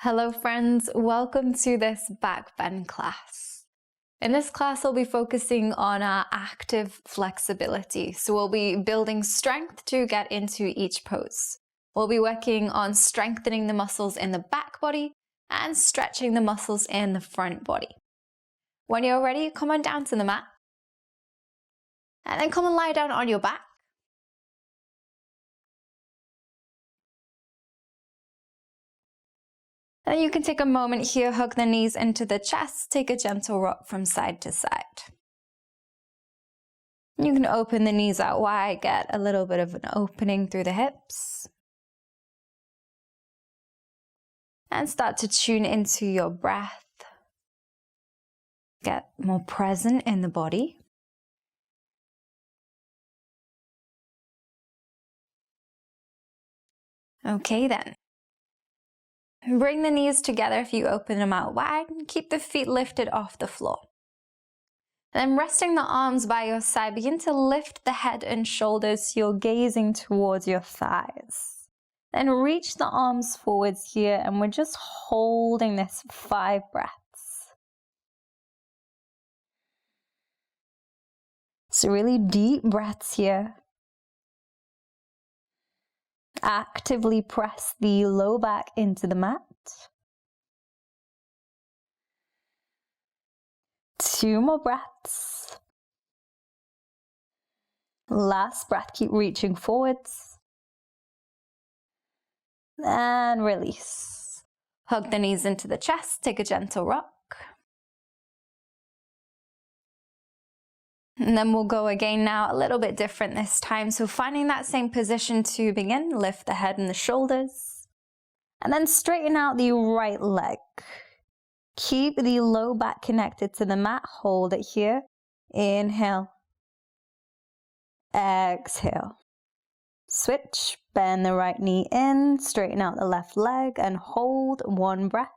Hello friends, welcome to this back bend class. In this class I'll be focusing on our active flexibility. So we'll be building strength to get into each pose. We'll be working on strengthening the muscles in the back body and stretching the muscles in the front body. When you're ready, come on down to the mat. And then come and lie down on your back. And you can take a moment here, hug the knees into the chest, take a gentle rock from side to side. You can open the knees out wide, get a little bit of an opening through the hips. And start to tune into your breath. Get more present in the body. Okay then. Bring the knees together if you open them out wide and keep the feet lifted off the floor. Then resting the arms by your side, begin to lift the head and shoulders so you're gazing towards your thighs. Then reach the arms forwards here and we're just holding this for 5 breaths. So really deep breaths here. Actively press the low back into the mat. 2 more breaths. Last breath, keep reaching forwards. And release. Hug the knees into the chest, take a gentle rock. And then we'll go again now, a little bit different this time. So finding that same position to begin, lift the head and the shoulders. And then straighten out the right leg. Keep the low back connected to the mat, hold it here. Inhale. Exhale. Switch, bend the right knee in, straighten out the left leg and hold 1 breath.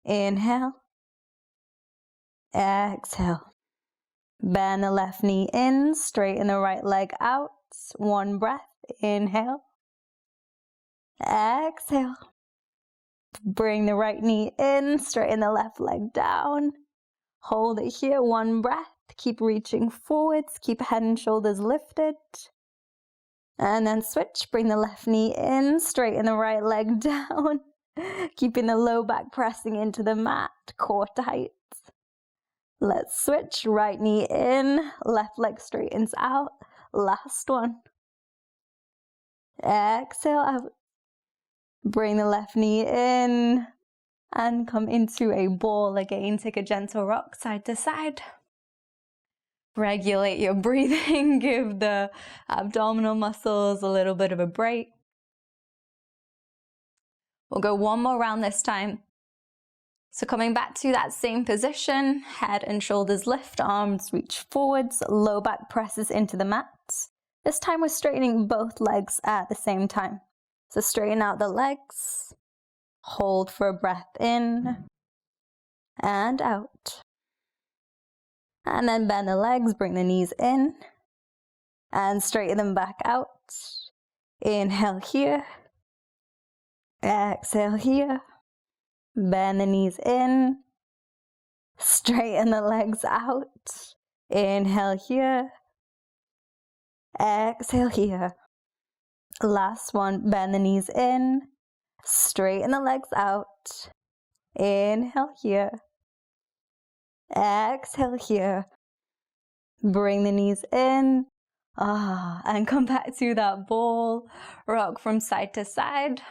Inhale. Exhale. Bend the left knee in, straighten the right leg out. 1 breath. Inhale. Exhale. Bring the right knee in, straighten the left leg down. Hold it here. 1 breath. Keep reaching forwards. Keep head and shoulders lifted. And then switch. Bring the left knee in, straighten the right leg down. Keeping the low back pressing into the mat. Core tight. Let's switch, right knee in, left leg straightens out, last one. Exhale out. Bring the left knee in and come into a ball again. Take a gentle rock side to side. Regulate your breathing, give the abdominal muscles a little bit of a break. We'll go 1 more round this time. So coming back to that same position, head and shoulders lift, arms reach forwards, low back presses into the mat. This time we're straightening both legs at the same time. So straighten out the legs, hold for a breath in and out. And then bend the legs, bring the knees in and straighten them back out. Inhale here, exhale here. Bend the knees in, straighten the legs out. Inhale here, exhale here. Last one, bend the knees in, straighten the legs out. Inhale here, exhale here. Bring the knees in, and come back to that ball. Rock from side to side.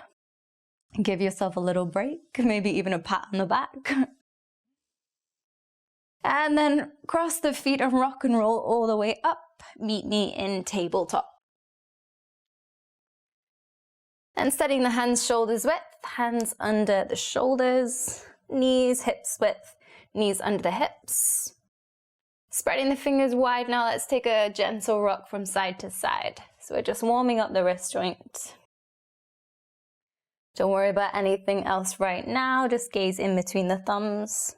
Give yourself a little break, maybe even a pat on the back. And then cross the feet and rock and roll all the way up. Meet me in tabletop. And setting the hands shoulders width, hands under the shoulders, knees hips width, knees under the hips. Spreading the fingers wide now, let's take a gentle rock from side to side. So we're just warming up the wrist joint. Don't worry about anything else right now, just gaze in between the thumbs.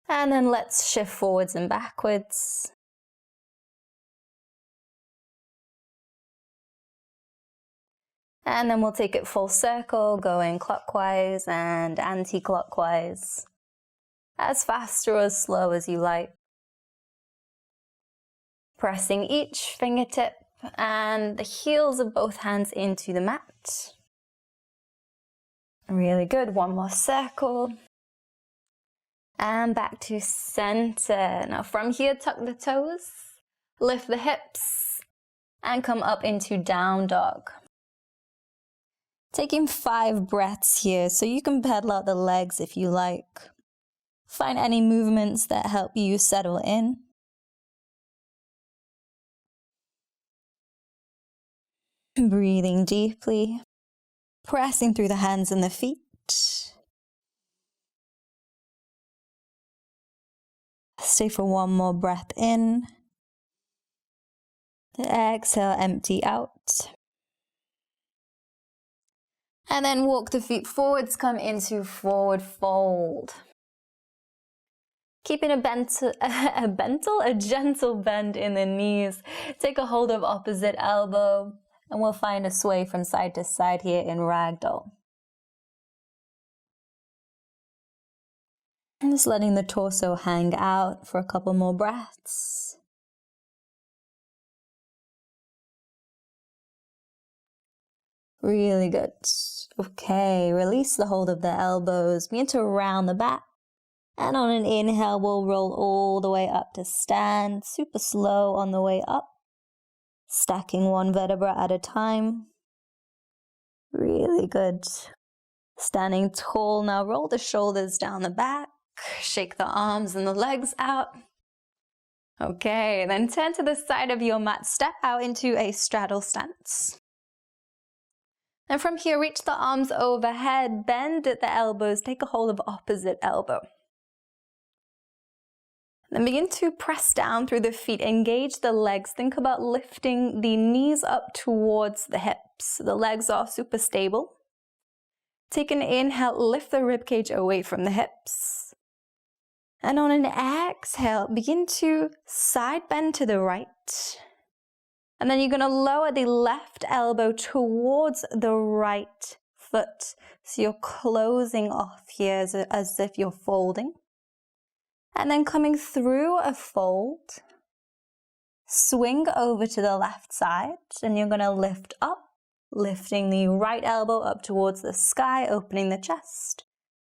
And then let's shift forwards and backwards. And then we'll take it full circle, going clockwise and anti-clockwise, as fast or as slow as you like. Pressing each fingertip and the heels of both hands into the mat. Really good. One more circle. And back to center. Now from here, tuck the toes, lift the hips, and come up into down dog. Taking 5 breaths here, so you can pedal out the legs if you like. Find any movements that help you settle in. Breathing deeply, pressing through the hands and the feet. Stay for one more breath in. Exhale, empty out. And then walk the feet forwards, come into forward fold. Keeping a gentle bend in the knees. Take a hold of opposite elbow, and we'll find a sway from side to side here in ragdoll. And just letting the torso hang out for a couple more breaths. Really good. Okay, release the hold of the elbows. Begin to round the back. And on an inhale, we'll roll all the way up to stand. Super slow on the way up. Stacking one vertebra at a time. Really good. Standing tall. Now roll the shoulders down the back. Shake the arms and the legs out. Okay, then turn to the side of your mat. Step out into a straddle stance. And from here, reach the arms overhead, bend at the elbows, take a hold of opposite elbow. Then begin to press down through the feet, engage the legs. Think about lifting the knees up towards the hips. The legs are super stable. Take an inhale, lift the ribcage away from the hips. And on an exhale, begin to side bend to the right. And then you're going to lower the left elbow towards the right foot. So you're closing off here as if you're folding. And then coming through a fold, swing over to the left side. And you're going to lift up, lifting the right elbow up towards the sky, opening the chest.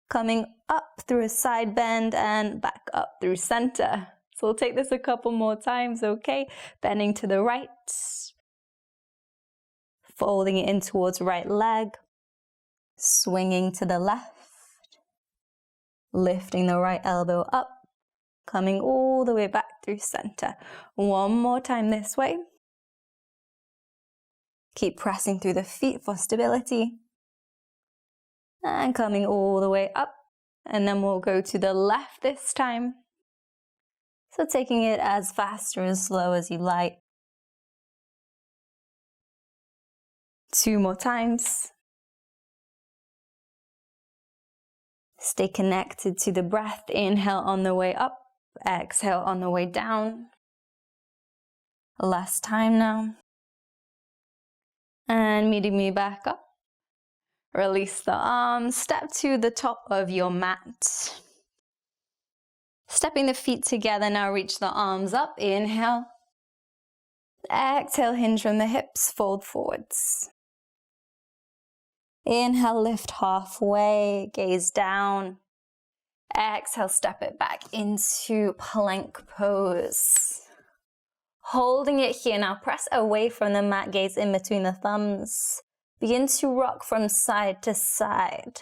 Coming up through a side bend and back up through center. So we'll take this a couple more times, okay? Bending to the right, folding it in towards right leg, swinging to the left, lifting the right elbow up, coming all the way back through center. One more time this way. Keep pressing through the feet for stability. And coming all the way up. And then we'll go to the left this time. So taking it as fast or as slow as you like. 2 more times. Stay connected to the breath. Inhale on the way up. Exhale on the way down. Last time now. And meeting me back up. Release the arms. Step to the top of your mat. Stepping the feet together, now reach the arms up. Inhale. Exhale, hinge from the hips, fold forwards. Inhale, lift halfway, gaze down. Exhale, step it back into plank pose. Holding it here, now press away from the mat, gaze in between the thumbs. Begin to rock from side to side.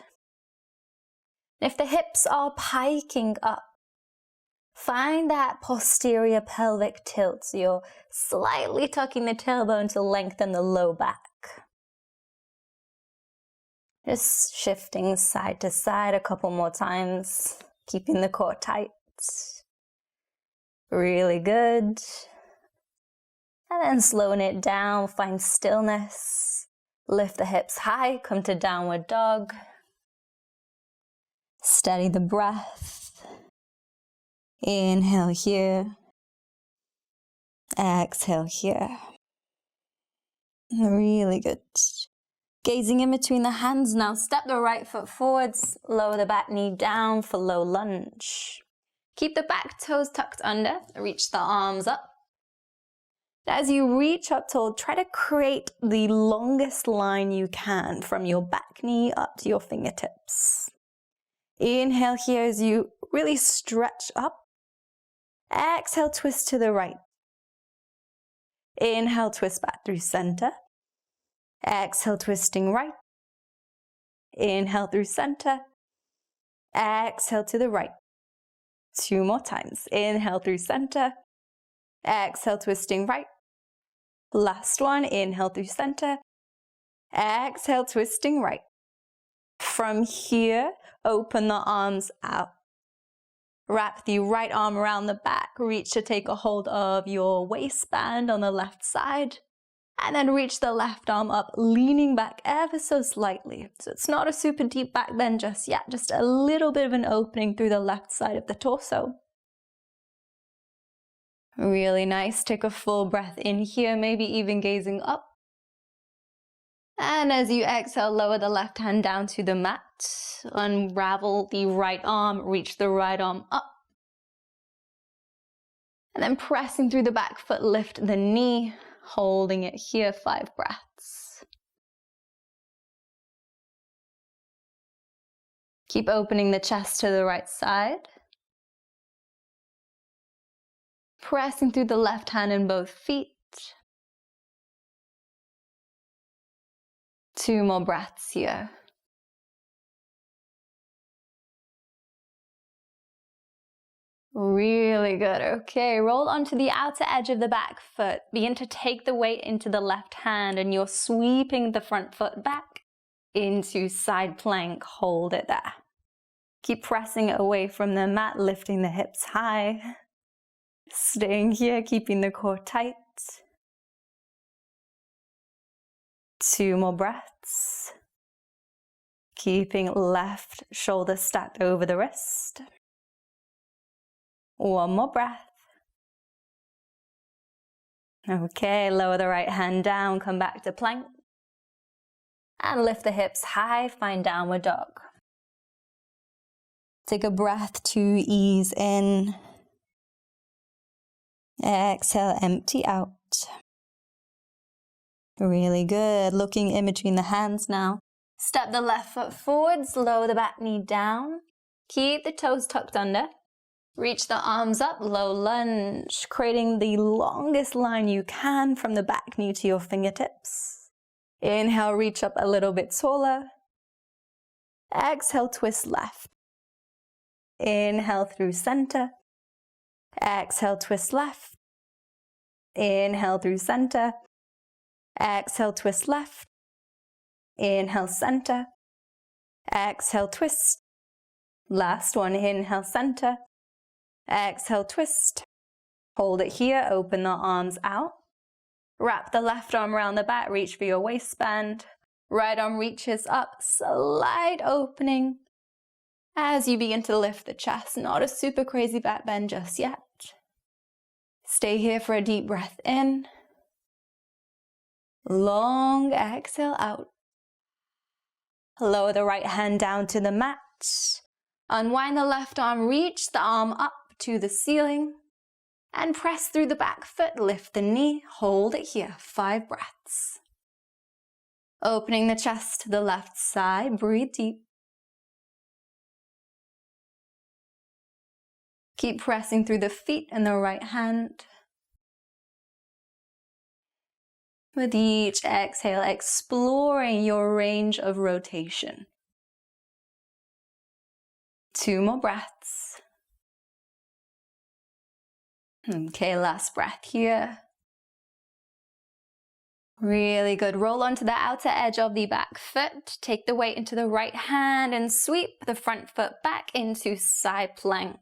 If the hips are piking up, find that posterior pelvic tilt. So you're slightly tucking the tailbone to lengthen the low back. Just shifting side to side a couple more times, keeping the core tight. Really good. And then slowing it down, find stillness. Lift the hips high, come to downward dog. Steady the breath. Inhale here. Exhale here. Really good. Gazing in between the hands now, step the right foot forwards, lower the back knee down for low lunge. Keep the back toes tucked under, reach the arms up. As you reach up tall, try to create the longest line you can from your back knee up to your fingertips. Inhale here as you really stretch up. Exhale, twist to the right. Inhale, twist back through center. Exhale, twisting right. Inhale through center. Exhale to the right. 2 more times. Inhale through center. Exhale, twisting right. Last one. Inhale through center. Exhale, twisting right. From here, open the arms out. Wrap the right arm around the back. Reach to take a hold of your waistband on the left side. And then reach the left arm up, leaning back ever so slightly. So it's not a super deep back bend just yet, just a little bit of an opening through the left side of the torso. Really nice. Take a full breath in here, maybe even gazing up. And as you exhale, lower the left hand down to the mat. Unravel the right arm, reach the right arm up. And then pressing through the back foot, lift the knee. Holding it here, 5 breaths. Keep opening the chest to the right side. Pressing through the left hand in both feet. 2 more breaths here. Really good. Okay, roll onto the outer edge of the back foot. Begin to take the weight into the left hand and you're sweeping the front foot back into side plank. Hold it there. Keep pressing away from the mat, lifting the hips high. Staying here, keeping the core tight. 2 more breaths. Keeping left shoulder stacked over the wrist. 1 more breath. Okay, lower the right hand down, come back to plank. And lift the hips high, find downward dog. Take a breath to ease in. Exhale, empty out. Really good. Looking in between the hands now. Step the left foot forwards, lower the back knee down. Keep the toes tucked under. Reach the arms up, low lunge, creating the longest line you can from the back knee to your fingertips. Inhale, reach up a little bit taller. Exhale, twist left. Inhale through center. Exhale, twist left. Inhale through center. Exhale, twist left. Inhale, center. Exhale, twist. Last one, inhale, center. Exhale, twist. Hold it here, open the arms out. Wrap the left arm around the back, reach for your waistband. Right arm reaches up, slight opening. As you begin to lift the chest, not a super crazy back bend just yet. Stay here for a deep breath in. Long exhale out. Lower the right hand down to the mat. Unwind the left arm, reach the arm up to the ceiling. And press through the back foot, lift the knee, hold it here, 5 breaths. Opening the chest to the left side, breathe deep. Keep pressing through the feet and the right hand. With each exhale, exploring your range of rotation. 2 more breaths. Okay, last breath here. Really good. Roll onto the outer edge of the back foot. Take the weight into the right hand and sweep the front foot back into side plank.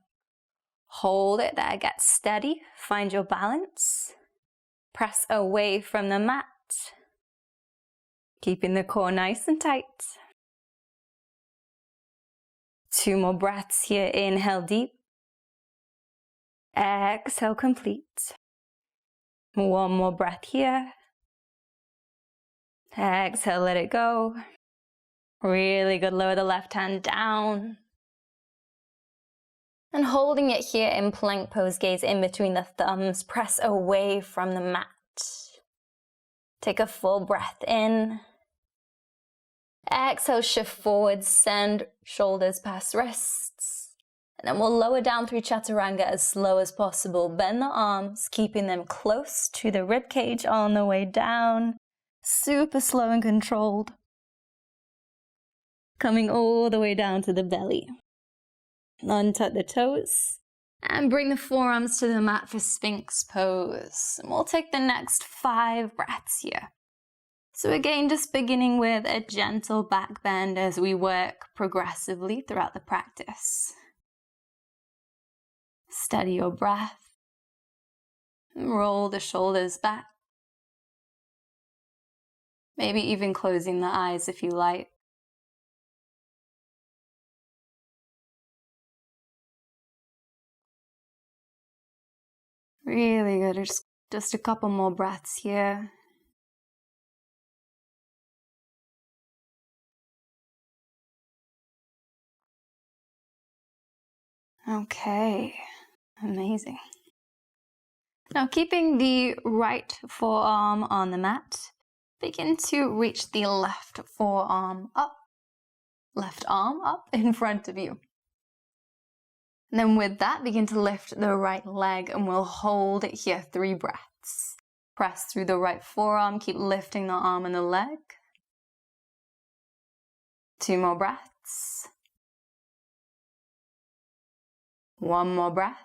Hold it there, get steady, find your balance. Press away from the mat. Keeping the core nice and tight. 2 more breaths here. Inhale deep. Exhale complete. 1 more breath here. Exhale, let it go. Really good. Lower the left hand down. And holding it here in plank pose, gaze in between the thumbs, press away from the mat. Take a full breath in. Exhale, shift forward, send shoulders past wrists. And then we'll lower down through Chaturanga as slow as possible. Bend the arms, keeping them close to the rib cage on the way down. Super slow and controlled. Coming all the way down to the belly. Untuck the toes. And bring the forearms to the mat for Sphinx Pose. And we'll take the next 5 breaths here. So again, just beginning with a gentle back bend as we work progressively throughout the practice. Steady your breath. And roll the shoulders back. Maybe even closing the eyes if you like. Really good. Just a couple more breaths here. Okay, amazing. Now keeping the right forearm on the mat, begin to reach the left forearm up, left arm up in front of you. And then with that, begin to lift the right leg and we'll hold it here 3 breaths. Press through the right forearm, keep lifting the arm and the leg. 2 more breaths. 1 more breath.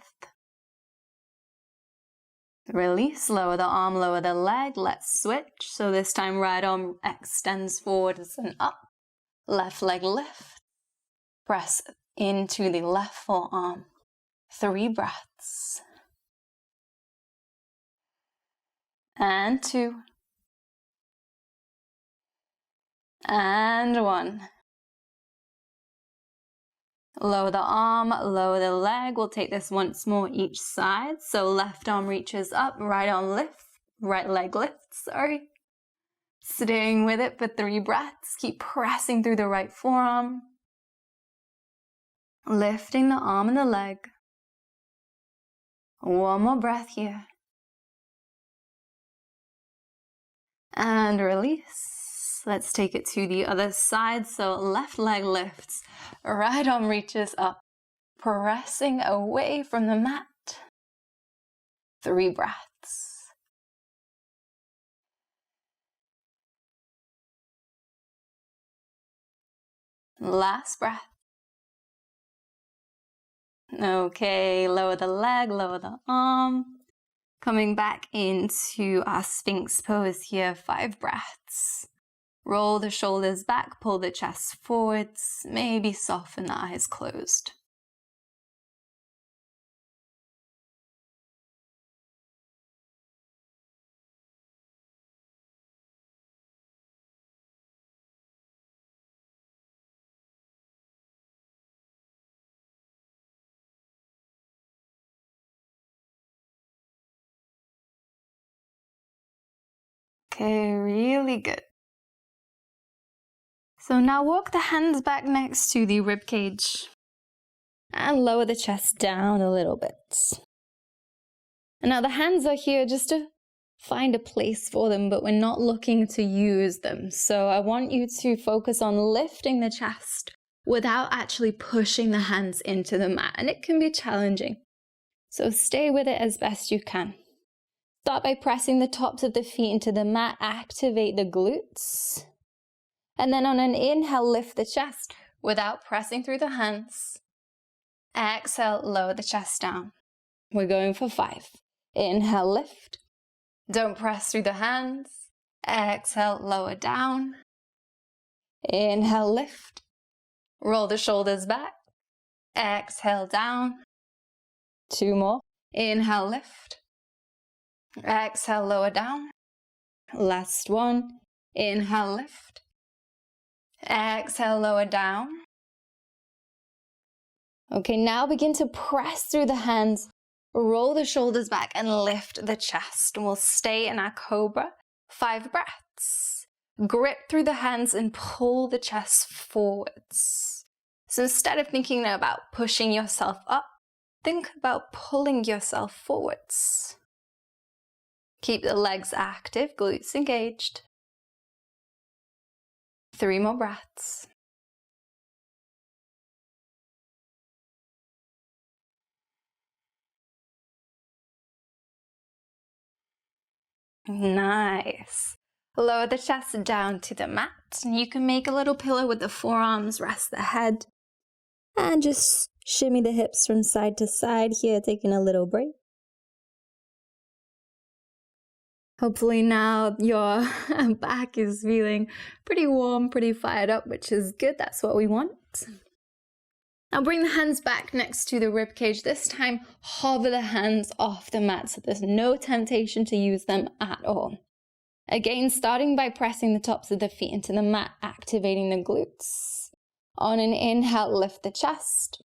Release, lower the arm, lower the leg. Let's switch. So this time right arm extends forwards and up. Left leg lift. Press into the left forearm. 3 breaths. And 2. And 1. Lower the arm, lower the leg. We'll take this once more each side. So left arm reaches up, right arm lifts, right leg lifts, sorry. Staying with it for 3 breaths. Keep pressing through the right forearm. Lifting the arm and the leg. 1 more breath here. And release. Let's take it to the other side. So left leg lifts, right arm reaches up, pressing away from the mat. 3 breaths. Last breath. Okay, lower the leg, lower the arm. Coming back into our Sphinx pose here, 5 breaths. Roll the shoulders back, pull the chest forwards, maybe soften the eyes closed. Okay, really good. So now walk the hands back next to the rib cage and lower the chest down a little bit. And now the hands are here just to find a place for them, but we're not looking to use them. So I want you to focus on lifting the chest without actually pushing the hands into the mat. And it can be challenging. So stay with it as best you can. Start by pressing the tops of the feet into the mat, activate the glutes. And then on an inhale, lift the chest without pressing through the hands. Exhale, lower the chest down. We're going for 5. Inhale, lift. Don't press through the hands. Exhale, lower down. Inhale, lift. Roll the shoulders back. Exhale, down. 2 more. Inhale, lift. Exhale, lower down. Last one. Inhale, lift. Exhale, lower down. Okay, now begin to press through the hands. Roll the shoulders back and lift the chest. And we'll stay in our Cobra. 5 breaths. grip through the hands and pull the chest forwards. So instead of thinking about pushing yourself up, think about pulling yourself forwards. Keep the legs active, glutes engaged. 3 more breaths. Nice. Lower the chest down to the mat. You can make a little pillow with the forearms, rest the head. And just shimmy the hips from side to side here, taking a little break. Hopefully now your back is feeling pretty warm, pretty fired up, which is good. That's what we want. Now bring the hands back next to the rib cage. This time, hover the hands off the mat so there's no temptation to use them at all. Again, starting by pressing the tops of the feet into the mat, activating the glutes. On an inhale, lift the chest.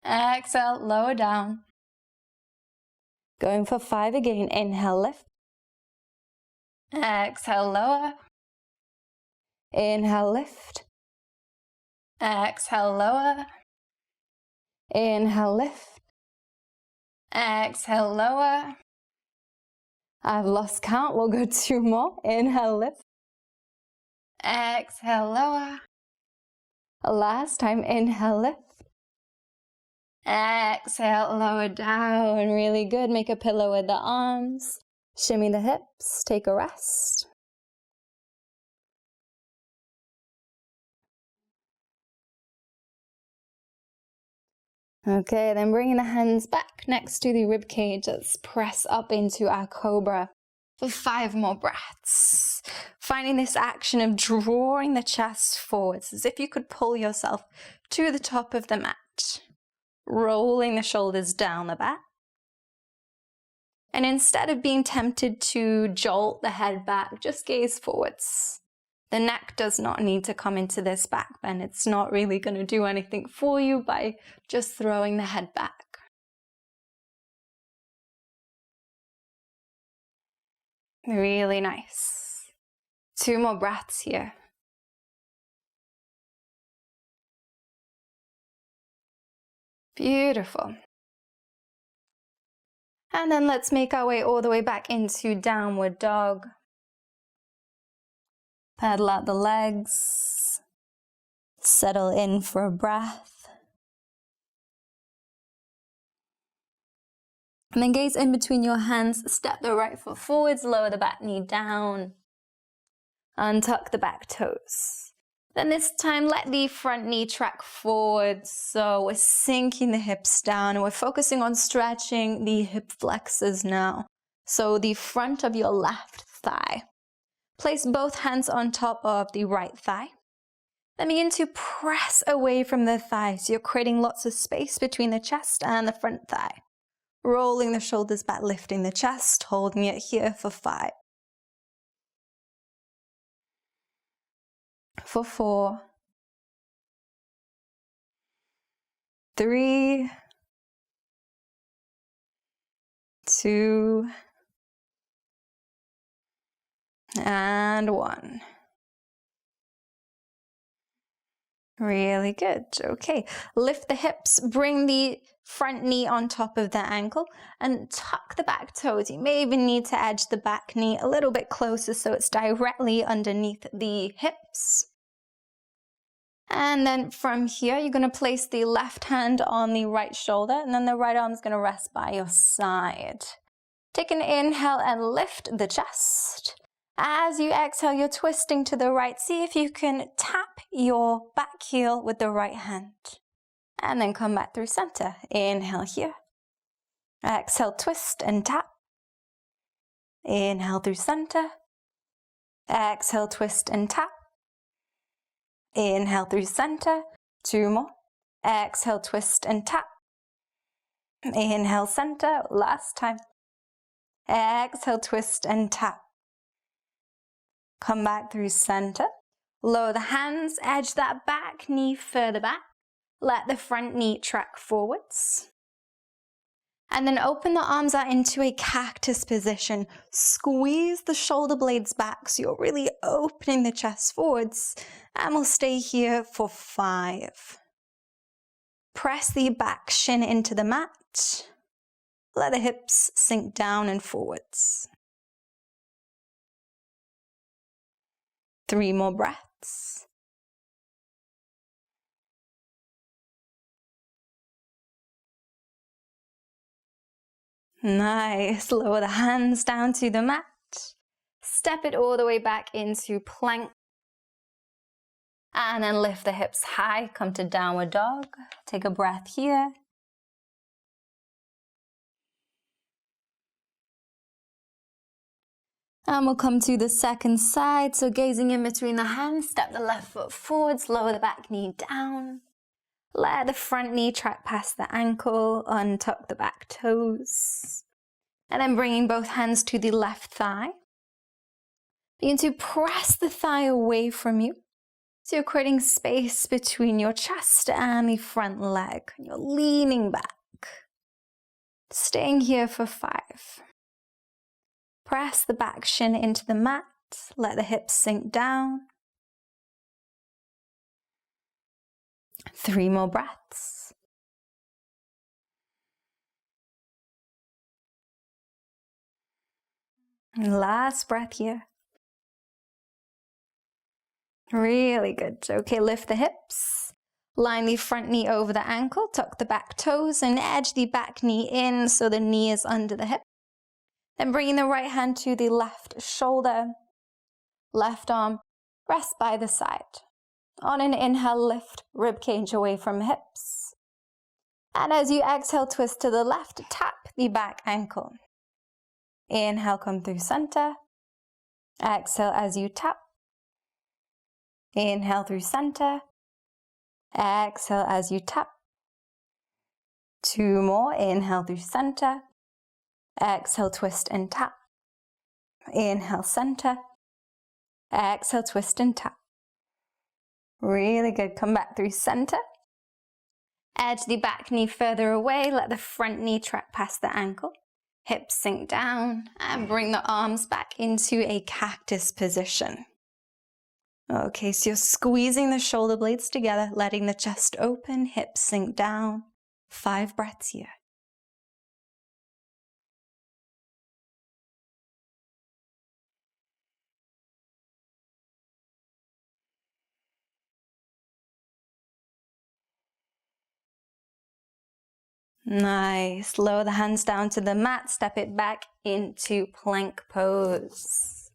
Exhale, lower down. Going for 5 again. Inhale, lift. Exhale, lower. Inhale, lift. Exhale, lower. Inhale, lift. Exhale, lower. I've lost count. We'll go 2 more. Inhale, lift. Exhale, lower. Last time, inhale, lift. Exhale, lower down. Really good. Make a pillow with the arms. Shimmy the hips. Take a rest. Okay, then bringing the hands back next to the rib cage. Let's press up into our Cobra for 5 more breaths. Finding this action of drawing the chest forwards as if you could pull yourself to the top of the mat. Rolling the shoulders down the back. And instead of being tempted to jolt the head back, just gaze forwards. The neck does not need to come into this back bend. It's not really going to do anything for you by just throwing the head back. Really nice. 2 more breaths here. Beautiful. And then let's make our way all the way back into downward dog. Paddle out the legs. Settle in for a breath. And then gaze in between your hands. Step the right foot forwards. Lower the back knee down. Untuck the back toes. Then this time, let the front knee track forward. So we're sinking the hips down and we're focusing on stretching the hip flexors now. So the front of your left thigh. Place both hands on top of the right thigh. Then begin to press away from the thigh. So you're creating lots of space between the chest and the front thigh. Rolling the shoulders back, lifting the chest, holding it here for 5. For 4, 3, 2, and 1. Really good. Okay, lift the hips, bring the front knee on top of the ankle and tuck the back toes. You may even need to edge the back knee a little bit closer so it's directly underneath the hips. And then from here, you're going to place the left hand on the right shoulder and then the right arm is going to rest by your side. Take an inhale and lift the chest. As you exhale, you're twisting to the right. See if you can tap your back heel with the right hand. And then come back through center. Inhale here. Exhale, twist and tap. Inhale through center. Exhale, twist and tap. Inhale through center. 2 more. Exhale, twist and tap. Inhale, center. Last time. Exhale, twist and tap. Come back through center. Lower the hands. Edge that back knee further back. Let the front knee track forwards. And then open the arms out into a cactus position. Squeeze the shoulder blades back so you're really opening the chest forwards. And we'll stay here for 5. Press the back shin into the mat. Let the hips sink down and forwards. 3 more breaths. Nice. Lower the hands down to the mat. Step it all the way back into plank. And then lift the hips high. Come to downward dog. Take a breath here. And we'll come to the second side. So gazing in between the hands, step the left foot forwards, lower the back knee down. Let the front knee track past the ankle, untuck the back toes. And then bringing both hands to the left thigh. Begin to press the thigh away from you. So you're creating space between your chest and the front leg. You're leaning back. Staying here for 5. Press the back shin into the mat. Let the hips sink down. 3 more breaths. And last breath here. Really good. Okay, lift the hips. Line the front knee over the ankle. Tuck the back toes and edge the back knee in so the knee is under the hip. Then bringing the right hand to the left shoulder. Left arm, rest by the side. On an inhale, lift rib cage away from hips. And as you exhale, twist to the left, tap the back ankle. Inhale, come through center. Exhale as you tap. Inhale through center. Exhale as you tap. 2 more. Inhale through center. Exhale, twist and tap. Inhale, center. Exhale, twist and tap. Really good. Come back through center. Edge the back knee further away. Let the front knee track past the ankle. Hips sink down and bring the arms back into a cactus position. Okay, so you're squeezing the shoulder blades together, letting the chest open, hips sink down. 5 breaths here. Nice. Lower the hands down to the mat. Step it back into plank pose.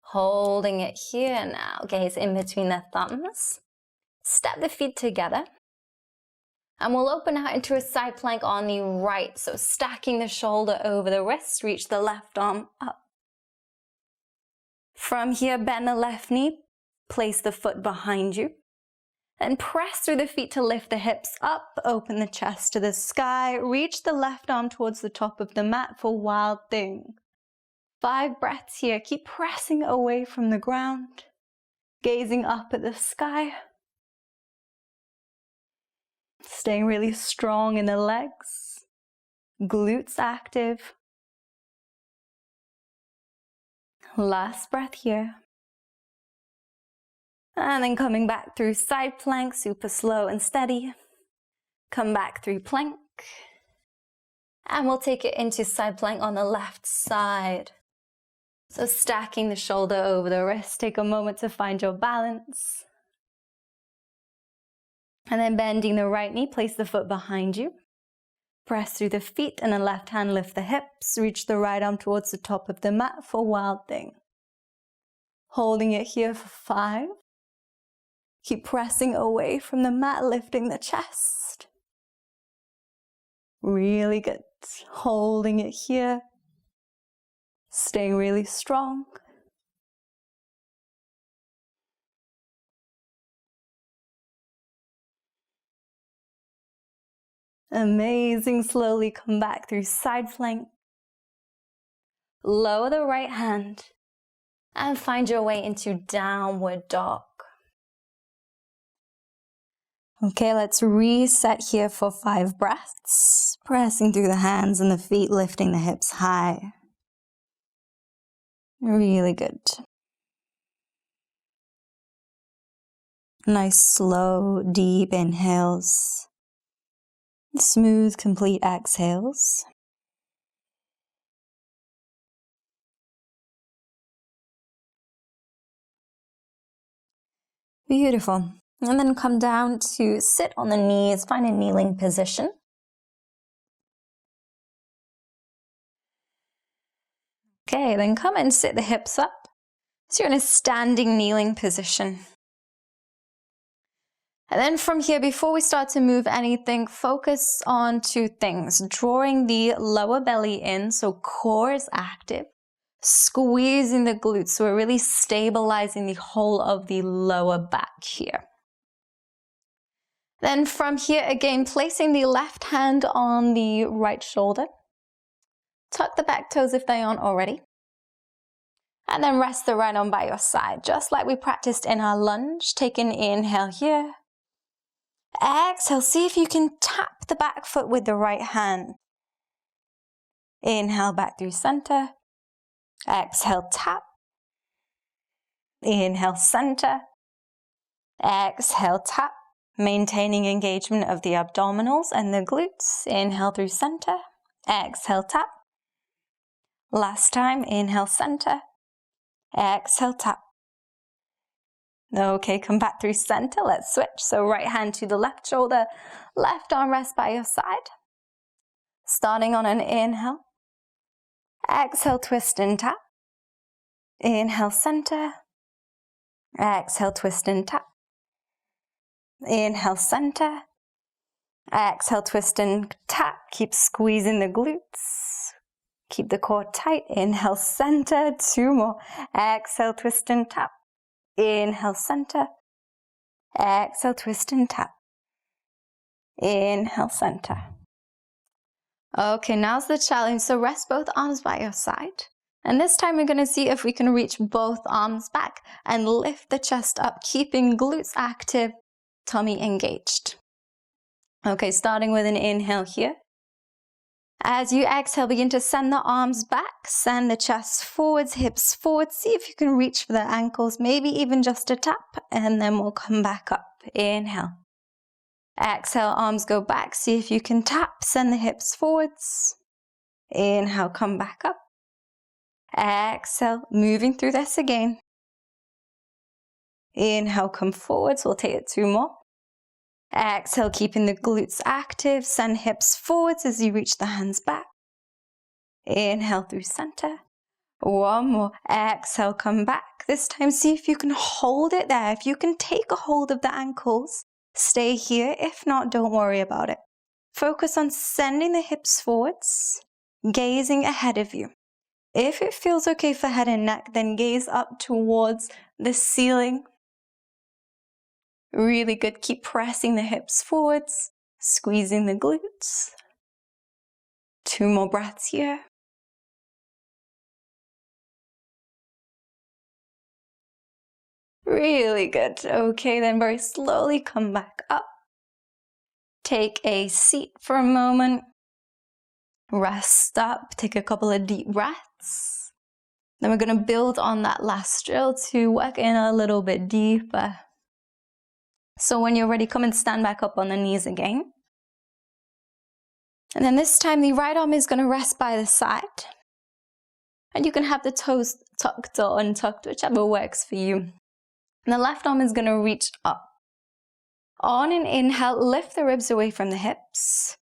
Holding it here now. Gaze in between the thumbs. Step the feet together. And we'll open out into a side plank on the right. So stacking the shoulder over the wrist. Reach the left arm up. From here, bend the left knee. Place the foot behind you. And press through the feet to lift the hips up, open the chest to the sky, reach the left arm towards the top of the mat for wild thing. 5 breaths here. Keep pressing away from the ground, gazing up at the sky. Staying really strong in the legs, glutes active. Last breath here. And then coming back through side plank, super slow and steady. Come back through plank. And we'll take it into side plank on the left side. So stacking the shoulder over the wrist. Take a moment to find your balance. And then bending the right knee, place the foot behind you. Press through the feet and then left hand lift the hips. Reach the right arm towards the top of the mat for wild thing. Holding it here for 5. Keep pressing away from the mat, lifting the chest. Really good. Holding it here. Staying really strong. Amazing. Slowly come back through side plank. Lower the right hand and find your way into downward dog. Okay, let's reset here for 5 breaths. Pressing through the hands and the feet, lifting the hips high. Really good. Nice, slow, deep inhales. Smooth, complete exhales. Beautiful. And then come down to sit on the knees, find a kneeling position. Okay, then come and sit the hips up. So you're in a standing kneeling position. And then from here, before we start to move anything, focus on two things. Drawing the lower belly in, so core is active. Squeezing the glutes, so we're really stabilizing the whole of the lower back here. Then from here, again, placing the left hand on the right shoulder. Tuck the back toes if they aren't already. And then rest the right arm by your side, just like we practiced in our lunge. Take an inhale here. Exhale, see if you can tap the back foot with the right hand. Inhale back through center. Exhale, tap. Inhale, center. Exhale, tap. Maintaining engagement of the abdominals and the glutes. Inhale through center. Exhale, tap. Last time, inhale, center. Exhale, tap. Okay, come back through center. Let's switch. So right hand to the left shoulder, left arm rest by your side. Starting on an inhale. Exhale, twist and tap. Inhale, center. Exhale, twist and tap. Inhale, center. Exhale, twist and tap. Keep squeezing the glutes. Keep the core tight. Inhale, center. Two more. Exhale, twist and tap. Inhale, center. Exhale, twist and tap. Inhale, center. Okay, now's the challenge. So rest both arms by your side. And this time we're going to see if we can reach both arms back and lift the chest up, keeping glutes active, tummy engaged. Okay, starting with an inhale here. As you exhale, begin to send the arms back, send the chest forwards, hips forwards. See if you can reach for the ankles, maybe even just a tap, and then we'll come back up. Inhale. Exhale, arms go back. See if you can tap, send the hips forwards. Inhale, come back up. Exhale, moving through this again. Inhale, come forwards. We'll take it two more. Exhale, keeping the glutes active. Send hips forwards as you reach the hands back. Inhale through center. One more. Exhale, come back. This time, see if you can hold it there. If you can take a hold of the ankles, stay here. If not, don't worry about it. Focus on sending the hips forwards, gazing ahead of you. If it feels okay for head and neck, then gaze up towards the ceiling. Really good. Keep pressing the hips forwards, squeezing the glutes. Two more breaths here. Really good. Okay, then very slowly come back up. Take a seat for a moment. Rest up. Take a couple of deep breaths. Then we're going to build on that last drill to work in a little bit deeper. So when you're ready, come and stand back up on the knees again. And then this time the right arm is going to rest by the side. And you can have the toes tucked or untucked, whichever works for you. And the left arm is going to reach up. On an inhale, lift the ribs away from the hips.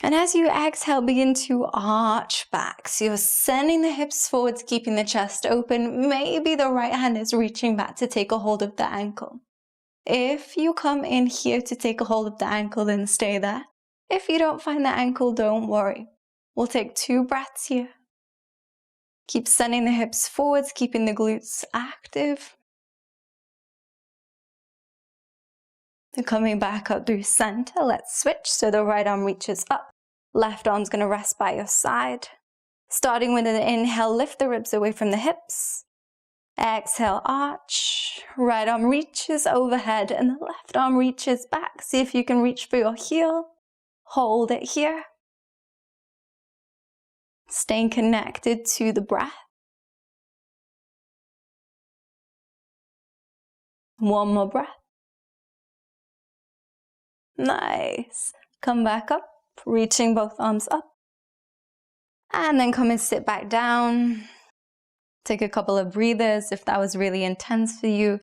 And as you exhale, begin to arch back. So you're sending the hips forwards, keeping the chest open. Maybe the right hand is reaching back to take a hold of the ankle. If you come in here to take a hold of the ankle, then stay there. If you don't find the ankle, don't worry. We'll take 2 breaths here. Keep sending the hips forwards, keeping the glutes active. Then coming back up through center, let's switch. So the right arm reaches up. Left arm's going to rest by your side. Starting with an inhale, lift the ribs away from the hips. Exhale, arch. Right arm reaches overhead and the left arm reaches back. See if you can reach for your heel. Hold it here. Staying connected to the breath. One more breath. Nice. Come back up, reaching both arms up. And then come and sit back down. Take a couple of breathers if that was really intense for you.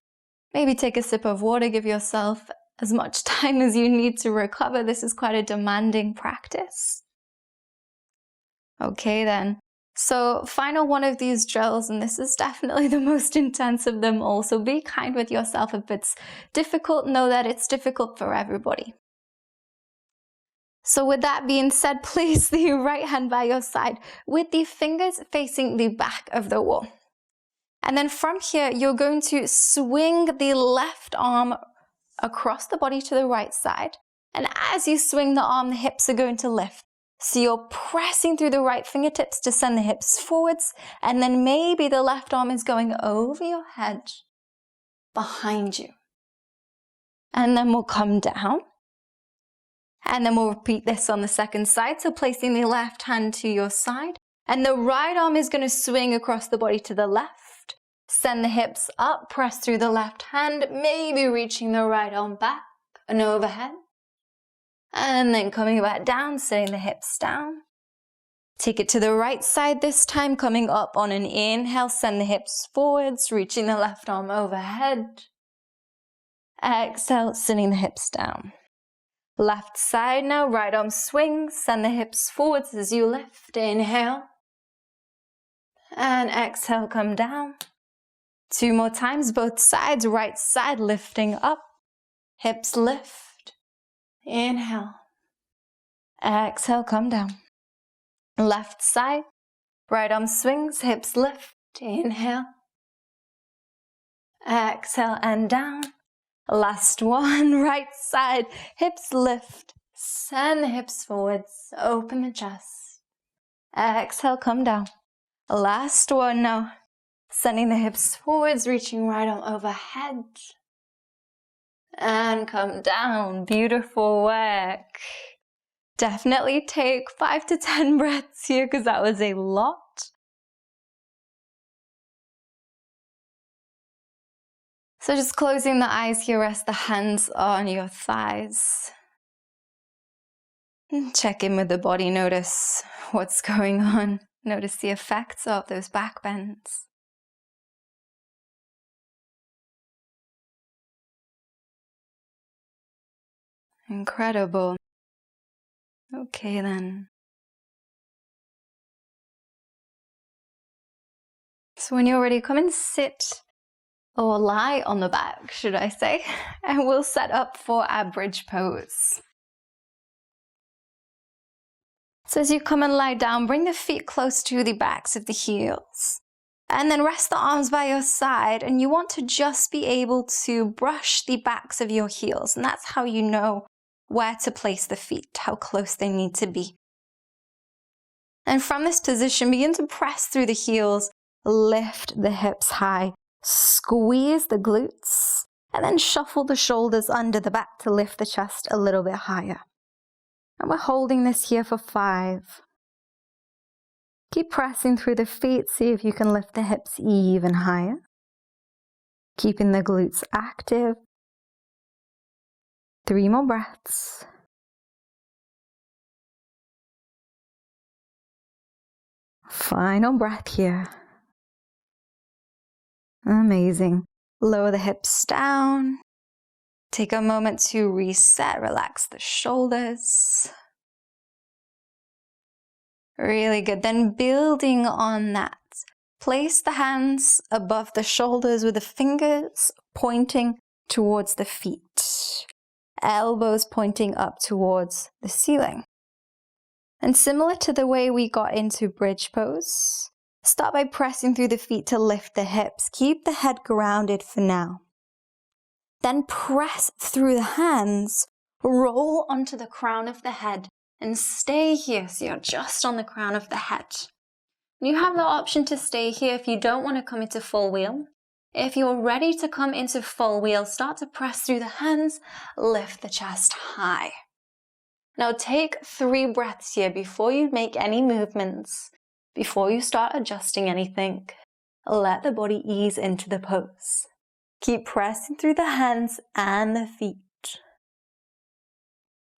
Maybe take a sip of water, give yourself as much time as you need to recover. This is quite a demanding practice. Okay then. So final one of these drills, and this is definitely the most intense of them all. So be kind with yourself. If it's difficult, know that it's difficult for everybody. So with that being said, place the right hand by your side with the fingers facing the back of the wall. And then from here, you're going to swing the left arm across the body to the right side. And as you swing the arm, the hips are going to lift. So you're pressing through the right fingertips to send the hips forwards. And then maybe the left arm is going over your head, behind you. And then we'll come down. And then we'll repeat this on the second side. So placing the left hand to your side. And the right arm is going to swing across the body to the left. Send the hips up, press through the left hand, maybe reaching the right arm back and overhead. And then coming back down, setting the hips down. Take it to the right side this time, coming up on an inhale, send the hips forwards, reaching the left arm overhead. Exhale, sending the hips down. Left side now, right arm swings, send the hips forwards as you lift. Inhale. And exhale, come down. 2 more times, both sides, right side lifting up. Hips lift. Inhale. Exhale, come down. Left side, right arm swings, hips lift. Inhale. Exhale and down. Last one, right side, hips lift. Send the hips forwards, open the chest. Exhale, come down. Last one now. Sending the hips forwards, reaching right arm overhead. And come down. Beautiful work. Definitely take 5 to 10 breaths here because that was a lot. So just closing the eyes here, rest the hands on your thighs. And check in with the body, notice what's going on. Notice the effects of those back bends. Incredible. Okay then. So when you're ready, come and sit or lie on the back, should I say, and we'll set up for our bridge pose. So as you come and lie down, bring the feet close to the backs of the heels. And then rest the arms by your side, and you want to just be able to brush the backs of your heels. And that's how you know where to place the feet, how close they need to be. And from this position, begin to press through the heels, lift the hips high, squeeze the glutes, and then shuffle the shoulders under the back to lift the chest a little bit higher. And we're holding this here for 5. Keep pressing through the feet, see if you can lift the hips even higher. Keeping the glutes active. 3 more breaths. Final breath here. Amazing. Lower the hips down. Take a moment to reset, relax the shoulders. Really good. Then building on that, place the hands above the shoulders with the fingers pointing towards the feet. Elbows pointing up towards the ceiling. And similar to the way we got into bridge pose, start by pressing through the feet to lift the hips. Keep the head grounded for now. Then press through the hands, roll onto the crown of the head, and stay here so you're just on the crown of the head. You have the option to stay here if you don't want to come into full wheel. If you're ready to come into full wheel, start to press through the hands, lift the chest high. Now take 3 breaths here before you make any movements. Before you start adjusting anything, let the body ease into the pose. Keep pressing through the hands and the feet.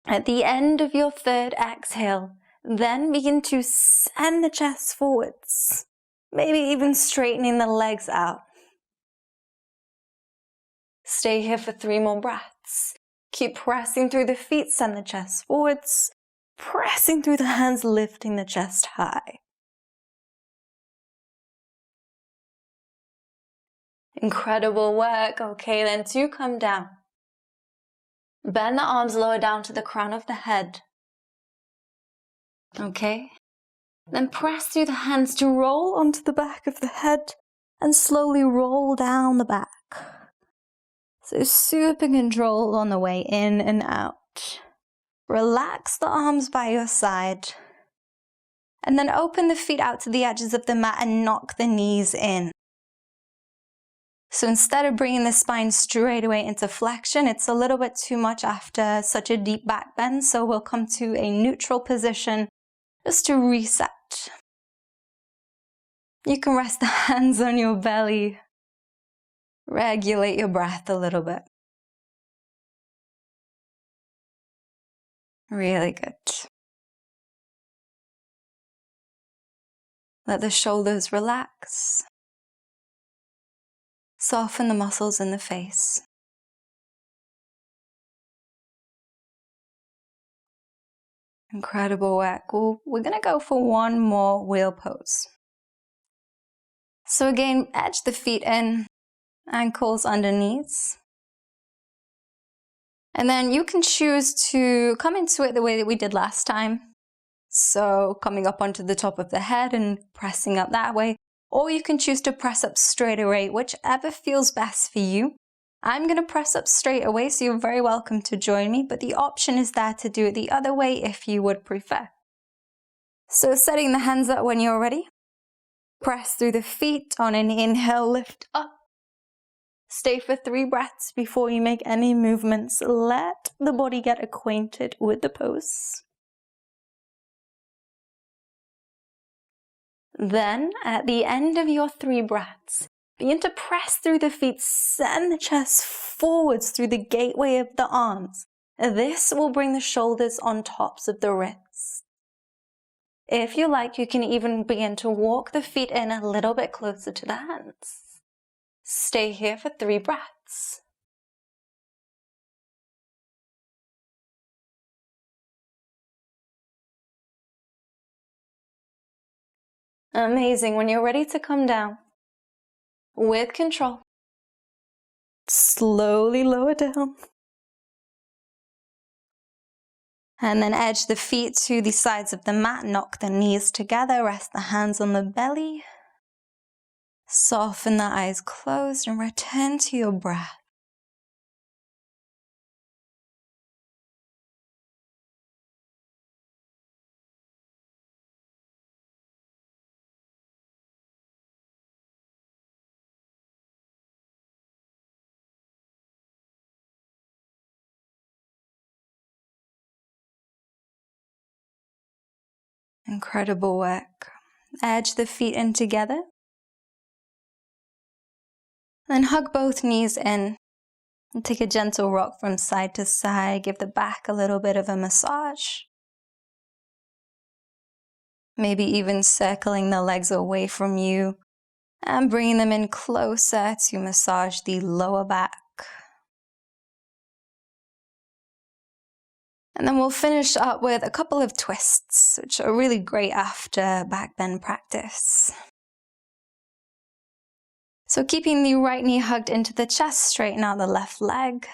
At the end of your third exhale, then begin to send the chest forwards, maybe even straightening the legs out. Stay here for 3 more breaths. Keep pressing through the feet, send the chest forwards, pressing through the hands, lifting the chest high. Incredible work. Okay, then to come down. Bend the arms lower down to the crown of the head. Okay. Then press through the hands to roll onto the back of the head and slowly roll down the back. So super controlled on the way in and out. Relax the arms by your side. And then open the feet out to the edges of the mat and knock the knees in. So instead of bringing the spine straight away into flexion, it's a little bit too much after such a deep back bend. So we'll come to a neutral position just to reset. You can rest the hands on your belly. Regulate your breath a little bit. Really good. Let the shoulders relax. Soften the muscles in the face. Incredible work. Well, we're going to go for one more wheel pose. So again, edge the feet in, ankles underneath. And then you can choose to come into it the way that we did last time. So coming up onto the top of the head and pressing up that way. Or you can choose to press up straight away, whichever feels best for you. I'm going to press up straight away, so you're very welcome to join me, but the option is there to do it the other way if you would prefer. So setting the hands up when you're ready. Press through the feet on an inhale, lift up. Stay for 3 breaths before you make any movements. Let the body get acquainted with the pose. Then, at the end of your 3 breaths, begin to press through the feet, send the chest forwards through the gateway of the arms. This will bring the shoulders on tops of the wrists. If you like, you can even begin to walk the feet in a little bit closer to the hands. Stay here for 3 breaths. Amazing. When you're ready to come down, with control, slowly lower down. And then edge the feet to the sides of the mat, knock the knees together, rest the hands on the belly. Soften the eyes closed and return to your breath. Incredible work. Edge the feet in together. Then hug both knees in. And take a gentle rock from side to side. Give the back a little bit of a massage. Maybe even circling the legs away from you and bringing them in closer to massage the lower back. And then we'll finish up with a couple of twists, which are really great after back bend practice. So keeping the right knee hugged into the chest, straighten out the left leg.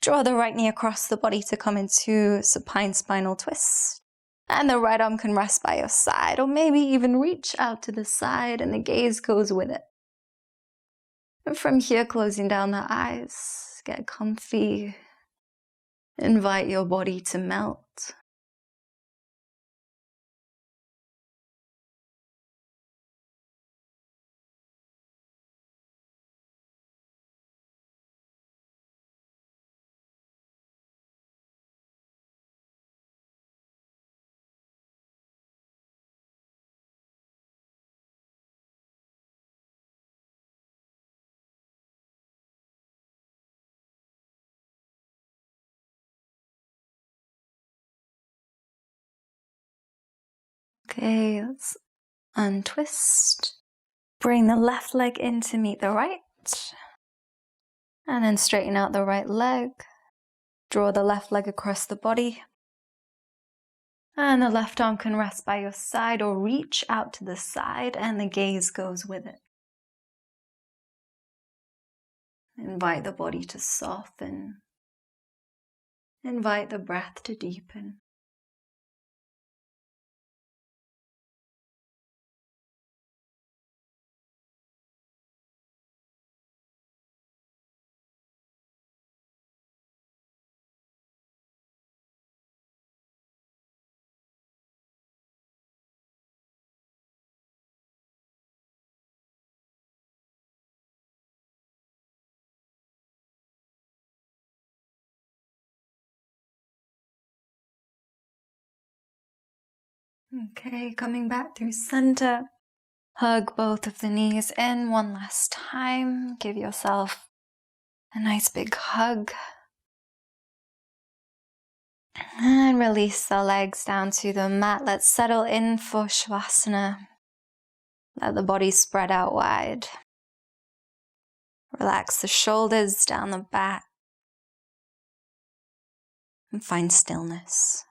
Draw the right knee across the body to come into supine spinal twist. And the right arm can rest by your side, or maybe even reach out to the side and the gaze goes with it. And from here, closing down the eyes, get comfy. Invite your body to melt. Okay, let's untwist. Bring the left leg in to meet the right. And then straighten out the right leg. Draw the left leg across the body. And the left arm can rest by your side or reach out to the side, and the gaze goes with it. Invite the body to soften. Invite the breath to deepen. Okay, coming back through center. Hug both of the knees in one last time. Give yourself a nice big hug. And release the legs down to the mat. Let's settle in for Shavasana. Let the body spread out wide. Relax the shoulders down the back. And find stillness.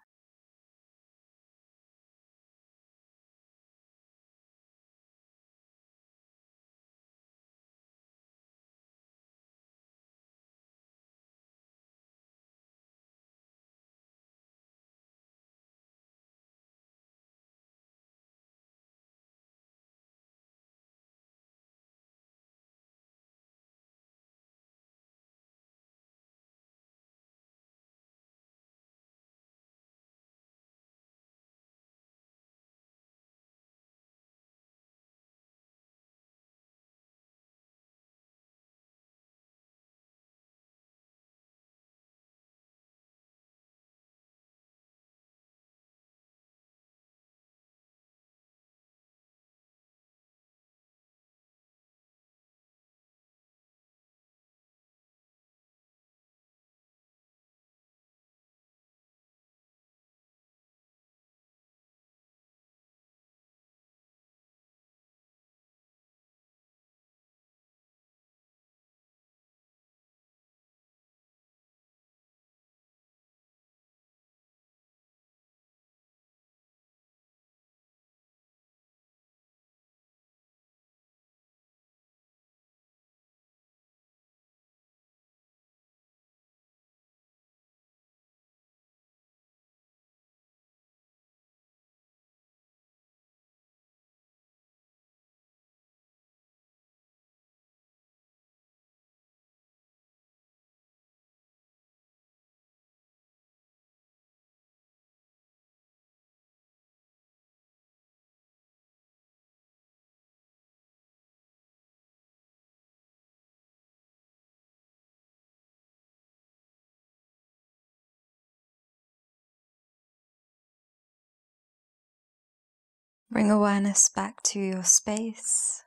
Bring awareness back to your space.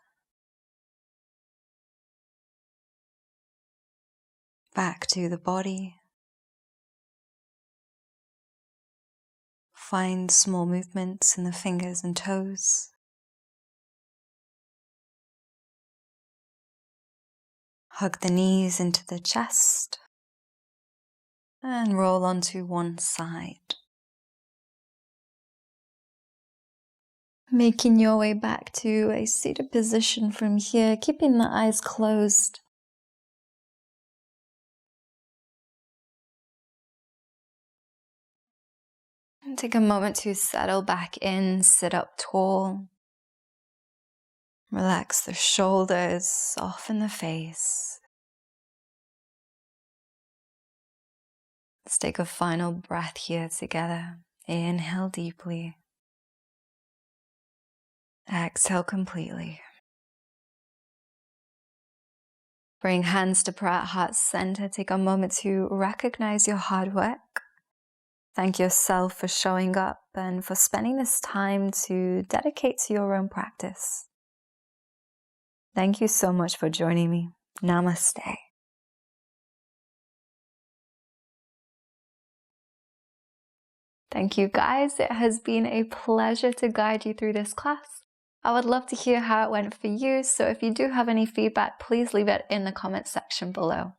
Back to the body. Find small movements in the fingers and toes. Hug the knees into the chest and roll onto one side. Making your way back to a seated position from here, keeping the eyes closed. And take a moment to settle back in, sit up tall. Relax the shoulders, soften the face. Let's take a final breath here together. Inhale deeply. Exhale completely. Bring hands to prayer at heart center. Take a moment to recognize your hard work. Thank yourself for showing up and for spending this time to dedicate to your own practice. Thank you so much for joining me. Namaste. Thank you guys, it has been a pleasure to guide you through this class. I would love to hear how it went for you, so if you do have any feedback, please leave it in the comments section below.